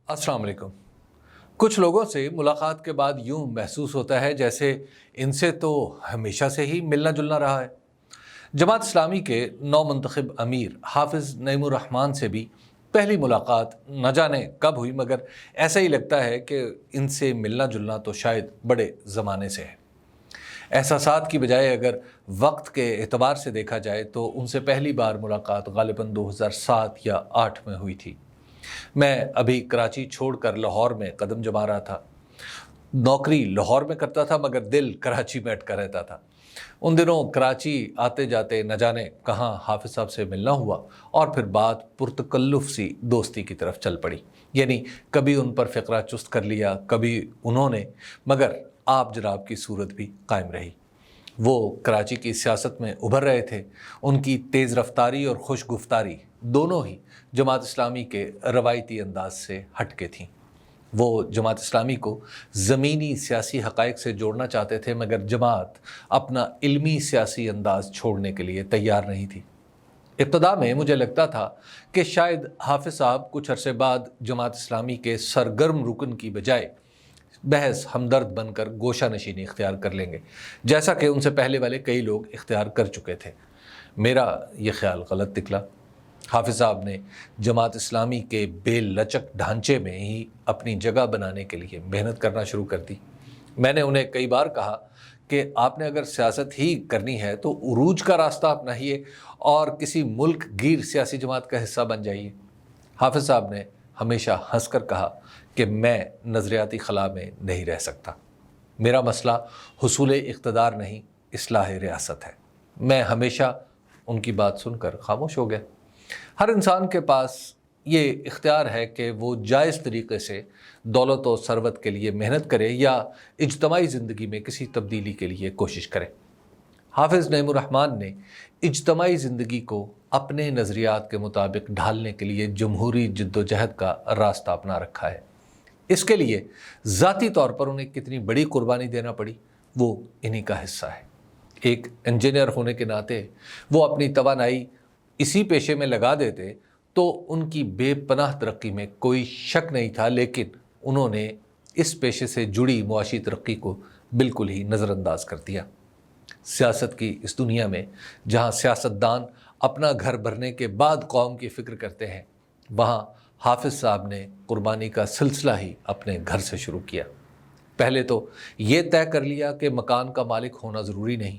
अस्सलाम वालेकुम। कुछ लोगों से मुलाकात के बाद यूं महसूस होता है जैसे इनसे तो हमेशा से ही मिलना जुलना रहा है। जमात इस्लामी के नौ मुंतखब अमीर हाफिज़ नईमुर रहमान से भी पहली मुलाकात न जाने कब हुई, मगर ऐसा ही लगता है कि इनसे मिलना जुलना तो शायद बड़े ज़माने से है। एहसासात की बजाय अगर वक्त के एतबार से देखा जाए तो उनसे पहली बार मुलाकात गालिबन 2007 या 8 में हुई थी। मैं अभी कराची छोड़कर लाहौर में कदम जमा रहा था। नौकरी लाहौर में करता था मगर दिल कराची में अटका रहता था। उन दिनों कराची आते जाते न जाने कहाँ हाफिज़ साहब से मिलना हुआ और फिर बात पुरतकल्लुफ़ सी दोस्ती की तरफ चल पड़ी। यानी कभी उन पर फ़िक्रा चुस्त कर लिया, कभी उन्होंने, मगर आप जनाब की सूरत भी कायम रही। वो कराची की सियासत में उभर रहे थे। उनकी तेज़ रफ्तारी और खुश गुफ्तारी दोनों ही जमात इस्लामी के रवायती अंदाज से हटके थीं। वो जमात इस्लामी को ज़मीनी सियासी हक़ाइक़ से जोड़ना चाहते थे, मगर जमात अपना इल्मी सियासी अंदाज़ छोड़ने के लिए तैयार नहीं थी। इब्तदा में मुझे लगता था कि शायद हाफिज़ साहब कुछ अरसे बाद जमात इस्लामी के सरगर्म रुकन की बजाय बहस हमदर्द बनकर गोशा नशीनी इख्तियार कर लेंगे, जैसा कि उनसे पहले वाले कई लोग इख्तियार कर चुके थे। मेरा ये ख्याल गलत निकला। हाफिज़ साहब ने जमात इस्लामी के बेलचक ढांचे में ही अपनी जगह बनाने के लिए मेहनत करना शुरू कर दी। मैंने उन्हें कई बार कहा कि आपने अगर सियासत ही करनी है तो उरूज का रास्ता अपनाइए और किसी मुल्क गिर सियासी जमात का हिस्सा बन जाइए। हाफिज़ साहब ने हमेशा हंसकर कहा कि मैं नज़रियाती खला में नहीं रह सकता। मेरा मसला हुसूल इक़्तिदार नहीं, इस्लाह रियासत है। मैं हमेशा उनकी बात सुनकर खामोश हो गया। हर इंसान के पास ये इख्तियार है कि वो जायज़ तरीक़े से दौलत और सरवत के लिए मेहनत करे या इज्तमाई ज़िंदगी में किसी तब्दीली के लिए कोशिश करे। हाफिज़ नईमुर रहमान ने इज्तमाई ज़िंदगी को अपने नज़रियात के मुताबिक ढालने के लिए जमहूरी जद्दोजहद का रास्ता अपना रखा है। इसके लिए ज़ाती तौर पर उन्हें कितनी बड़ी कुर्बानी देना पड़ी, वो इन्हीं का हिस्सा है। एक इंजीनियर होने के नाते वो अपनी तवानाई इसी पेशे में लगा देते तो उनकी बेपनाह तरक्की में कोई शक नहीं था, लेकिन उन्होंने इस पेशे से जुड़ी मुआशी तरक्की को बिल्कुल ही नज़रअंदाज कर दिया। सियासत की इस दुनिया में जहाँ सियासतदान अपना घर भरने के बाद कौम की फ़िक्र करते हैं, वहाँ हाफिज़ साहब ने कुर्बानी का सिलसिला ही अपने घर से शुरू किया। पहले तो ये तय कर लिया कि मकान का मालिक होना ज़रूरी नहीं,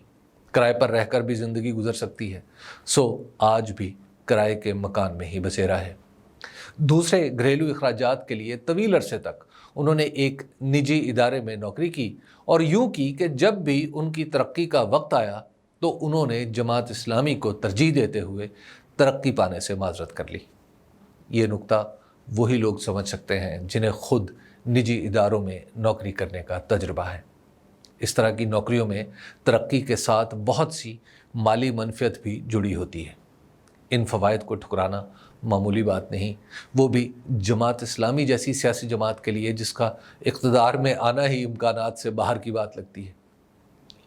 किराए पर रहकर भी ज़िंदगी गुजर सकती है। सो आज भी किराए के मकान में ही बसेरा है। दूसरे घरेलू अखराजात के लिए तवील अरसे तक उन्होंने एक निजी इदारे में नौकरी की और यूँ की कि जब भी उनकी तरक्की का वक्त आया तो उन्होंने जमात इस्लामी को तरजीह देते हुए तरक्की पाने से माजरत कर ली। ये नुक्ता वही लोग समझ सकते हैं जिन्हें खुद निजी इदारों में नौकरी करने का तजुर्बा है। इस तरह की नौकरियों में तरक्की के साथ बहुत सी माली मनफियत भी जुड़ी होती है। इन फ़वाइद को ठुकराना मामूली बात नहीं, वो भी जमात इस्लामी जैसी सियासी जमात के लिए जिसका इक़्तिदार में आना ही इम्कानात से बाहर की बात लगती है।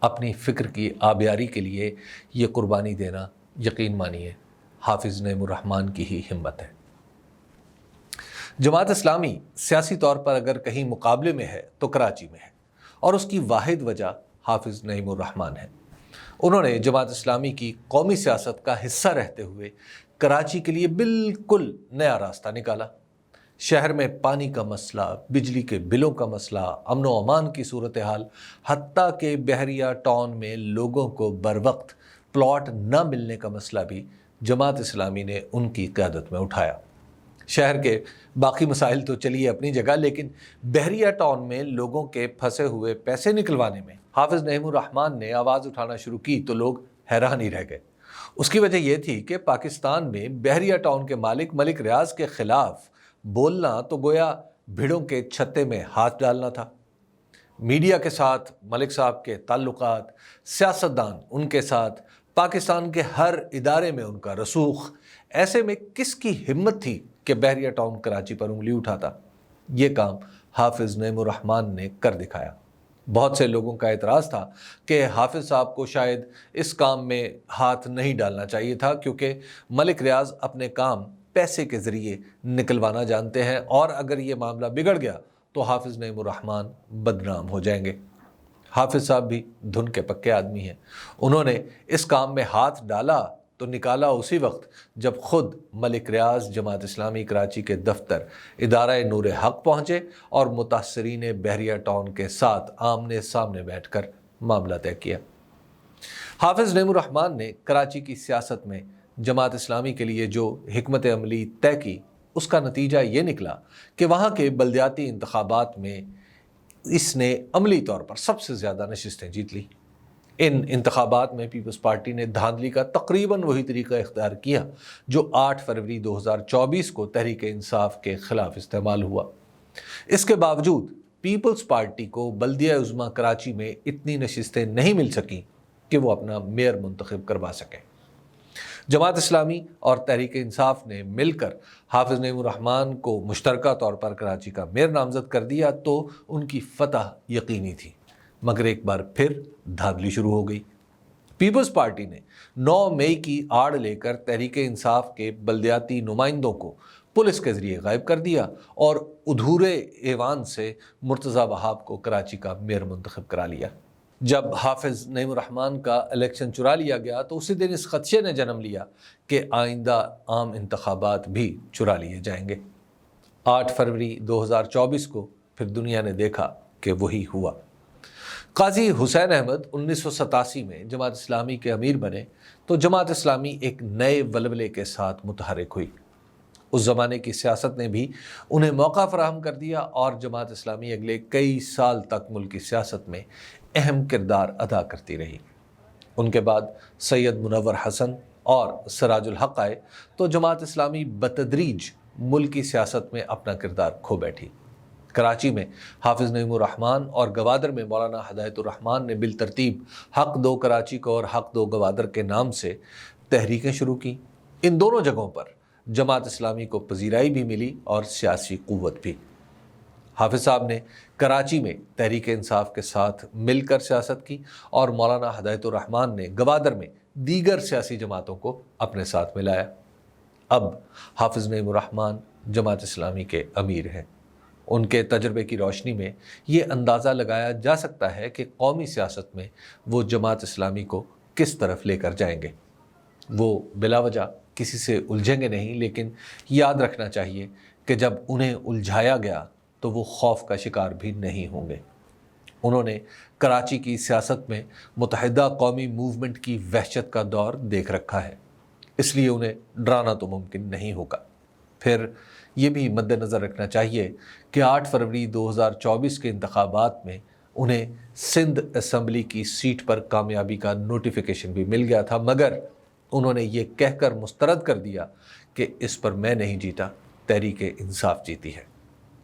अपनी फ़िक्र की आबियारी के लिए ये कुर्बानी देना, यकीन मानिए, हाफिज़ नईमुर रहमान की ही हिम्मत है। जमात इस्लामी सियासी तौर पर अगर कहीं मुकाबले में है तो कराची में है, और उसकी वाहिद वजह हाफिज़ नईमुर रहमान है। उन्होंने जमात इस्लामी की कौमी सियासत का हिस्सा रहते हुए कराची के लिए बिल्कुल नया रास्ता निकाला। शहर में पानी का मसला, बिजली के बिलों का मसला, अमन व अमान की सूरत हाल, हत्ता के बहरिया टाउन में लोगों को बरवक्त प्लॉट न मिलने का मसला भी जमात इस्लामी ने उनकी क़यादत में उठाया। शहर के बाकी मसाइल तो चलिए अपनी जगह, लेकिन बहरिया टाउन में लोगों के फंसे हुए पैसे निकलवाने में हाफिज़ नईमुर रहमान ने आवाज़ उठाना शुरू की तो लोग हैरान ही रह गए। उसकी वजह यह थी कि पाकिस्तान में बहरिया टाउन के मालिक मलिक रियाज के ख़िलाफ़ बोलना तो गोया भिड़ों के छत्ते में हाथ डालना था। मीडिया के साथ मलिक साहब के ताल्लुकात, सियासतदान उनके साथ, पाकिस्तान के हर इदारे में उनका रसूख, ऐसे में किसकी हिम्मत थी कि बहरिया टाउन कराची पर उंगली उठाता। ये काम हाफिज़ नईमुर रहमान ने कर दिखाया। बहुत से लोगों का एतराज़ था कि हाफिज़ साहब को शायद इस काम में हाथ नहीं डालना चाहिए था, क्योंकि मलिक रियाज अपने काम پیسے کے ذریعے نکلوانا جانتے ہیں، اور اگر یہ معاملہ بگڑ گیا تو حافظ نعیم الرحمن بدنام ہو جائیں گے۔ حافظ صاحب بھی دھن کے پکے آدمی ہیں۔ انہوں نے اس کام میں ہاتھ ڈالا تو نکالا اسی وقت جب خود ملک ریاض جماعت اسلامی کراچی کے دفتر ادارہ نور حق پہنچے اور متاثرین بحریہ ٹاؤن کے ساتھ آمنے سامنے بیٹھ کر معاملہ طے کیا۔ حافظ نعیم الرحمن نے کراچی کی سیاست میں جماعت اسلامی کے لیے جو حکمت عملی طے کی، اس کا نتیجہ یہ نکلا کہ وہاں کے بلدیاتی انتخابات میں اس نے عملی طور پر سب سے زیادہ نشستیں جیت لی۔ ان انتخابات میں پیپلز پارٹی نے دھاندلی کا تقریباً وہی طریقہ اختیار کیا جو 8 فروری 2024 کو تحریک انصاف کے خلاف استعمال ہوا۔ اس کے باوجود پیپلز پارٹی کو بلدیہ عظمیٰ کراچی میں اتنی نشستیں نہیں مل سکیں کہ وہ اپنا میئر منتخب کروا سکیں۔ جماعت اسلامی اور تحریک انصاف نے مل کر حافظ نعیم الرحمن کو مشترکہ طور پر کراچی کا میئر نامزد کر دیا تو ان کی فتح یقینی تھی، مگر ایک بار پھر دھاندلی شروع ہو گئی۔ پیپلز پارٹی نے 9 مئی کی آڑ لے کر تحریک انصاف کے بلدیاتی نمائندوں کو پولیس کے ذریعے غائب کر دیا اور ادھورے ایوان سے مرتضی وہاب کو کراچی کا میئر منتخب کرا لیا۔ جب حافظ نعیم الرحمن کا الیکشن چرا لیا گیا تو اسی دن اس خدشے نے جنم لیا کہ آئندہ عام انتخابات بھی چرا لیے جائیں گے۔ 8 فروری 2024 کو پھر دنیا نے دیکھا کہ وہی ہوا۔ قاضی حسین احمد 1987 میں جماعت اسلامی کے امیر بنے تو جماعت اسلامی ایک نئے ولولے کے ساتھ متحرک ہوئی۔ اس زمانے کی سیاست نے بھی انہیں موقع فراہم کر دیا اور جماعت اسلامی اگلے کئی سال تک ملکی سیاست میں اہم کردار ادا کرتی رہی۔ ان کے بعد سید منور حسن اور سراج الحق آئے تو جماعت اسلامی بتدریج ملکی سیاست میں اپنا کردار کھو بیٹھی۔ کراچی میں حافظ نعیم الرحمن اور گوادر میں مولانا ہدایت الرحمن نے بالترتیب حق دو کراچی کو اور حق دو گوادر کے نام سے تحریکیں شروع کی۔ ان دونوں جگہوں پر جماعت اسلامی کو پذیرائی بھی ملی اور سیاسی قوت بھی۔ حافظ صاحب نے کراچی میں تحریک انصاف کے ساتھ مل کر سیاست کی اور مولانا ہدایت الرحمن نے گوادر میں دیگر سیاسی جماعتوں کو اپنے ساتھ ملایا۔ اب حافظ نعیم الرحمن جماعت اسلامی کے امیر ہیں۔ ان کے تجربے کی روشنی میں یہ اندازہ لگایا جا سکتا ہے کہ قومی سیاست میں وہ جماعت اسلامی کو کس طرف لے کر جائیں گے۔ وہ بلا وجہ کسی سے الجھیں گے نہیں، لیکن یاد رکھنا چاہیے کہ جب انہیں الجھایا گیا تو وہ خوف کا شکار بھی نہیں ہوں گے۔ انہوں نے کراچی کی سیاست میں متحدہ قومی موومنٹ کی وحشت کا دور دیکھ رکھا ہے، اس لیے انہیں ڈرانا تو ممکن نہیں ہوگا۔ پھر یہ بھی مد نظر رکھنا چاہیے کہ 8 فروری 2024 کے انتخابات میں انہیں سندھ اسمبلی کی سیٹ پر کامیابی کا نوٹیفیکیشن بھی مل گیا تھا، مگر انہوں نے یہ کہہ کر مسترد کر دیا کہ اس پر میں نہیں جیتا، تحریک انصاف جیتی ہے۔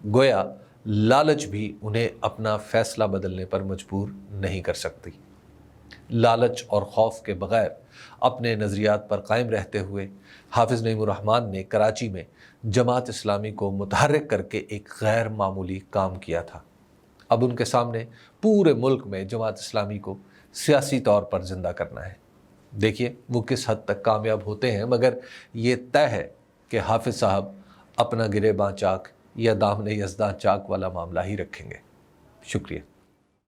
گویا لالچ بھی انہیں اپنا فیصلہ بدلنے پر مجبور نہیں کر سکتی۔ لالچ اور خوف کے بغیر اپنے نظریات پر قائم رہتے ہوئے حافظ نعیم الرحمن نے کراچی میں جماعت اسلامی کو متحرک کر کے ایک غیر معمولی کام کیا تھا۔ اب ان کے سامنے پورے ملک میں جماعت اسلامی کو سیاسی طور پر زندہ کرنا ہے۔ دیکھیے وہ کس حد تک کامیاب ہوتے ہیں، مگر یہ طے ہے کہ حافظ صاحب اپنا گریباں چاک یا دامن یزداں چاک والا معاملہ ہی رکھیں گے۔ شکریہ۔